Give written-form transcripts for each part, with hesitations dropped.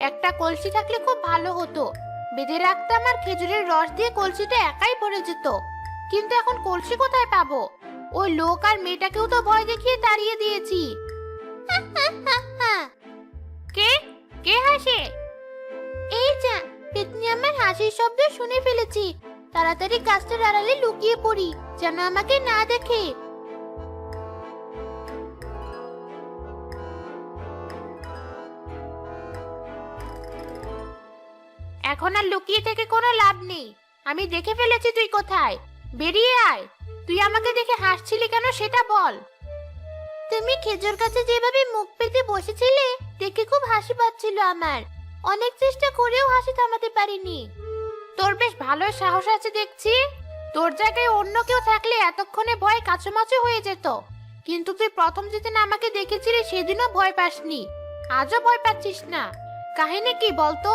একটা কলসি থাকলে খুব ভালো হতো। বেঁধে রাখতাম আর খেজুরের রস দিয়ে কলসিটা একাই ভরে যেত। কিন্তু এখন কলসি কোথায় পাবো? ওই লোক আর মেয়েটাকেও তো ভয় দেখিয়ে তাড়িয়ে দিয়েছি। কে কে হাসে? এই যা, পেতনি আমার হাসির শব্দ শুনে ফেলেছি। তাড়াতাড়ি গাছটার আড়ালে লুকিয়ে পড়ি, যেন আমাকে না দেখে। এখন আর লুকিয়ে থেকে কোনো লাভ নেই। আমি দেখে ফেলেছি তুই কোথায়। বেরিয়ে আয়। তুই আমাকে দেখে হাসছিলি কেন সেটা বল। তুমি খেজুর গাছে যেভাবে মুখ পেতে বসেছিলে দেখে খুব হাসি পাচ্ছিল আমার। অনেক চেষ্টা করেও হাসি থামাতে পারিনি। তোর বেশ ভালো সাহস আছে দেখছি। তোর জায়গায় অন্য কেউ থাকলে এতক্ষণে ভয় কাচুমাচু হয়ে যেত। কিন্তু তুই প্রথম যেদিন আমাকে দেখেছিলি সেদিনও ভয় পাসনি, আজও ভয় পাচ্ছিস না। কাহিনী কি বলতো?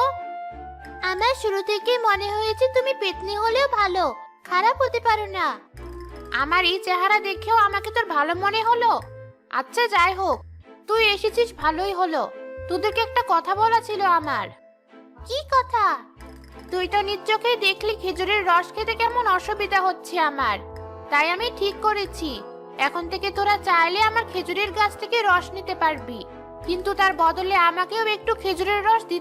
আমার শুরু থেকে মনে হয়েছে তুমি পেতনি হলেও ভালো, খারাপ হতে পারো না। আমার এই চেহারা দেখেও আমাকে তোর ভালো মনে হলো? আচ্ছা যাই হোক, তুই এসেছিস ভালোই হলো। তোদেরকে একটা কথা বলা ছিল আমার। কি কথা? তুই তো নিজ চোখেই দেখলি খেজুরের রস খেতে কেমন অসুবিধা হচ্ছে আমার। তাই আমি ঠিক করেছি, এখন থেকে তোরা চাইলে আমার খেজুরের গাছ থেকে রস নিতে পারবি, কিন্তু তার বদলে আমাকেও একটু খেজুরের রস দিতে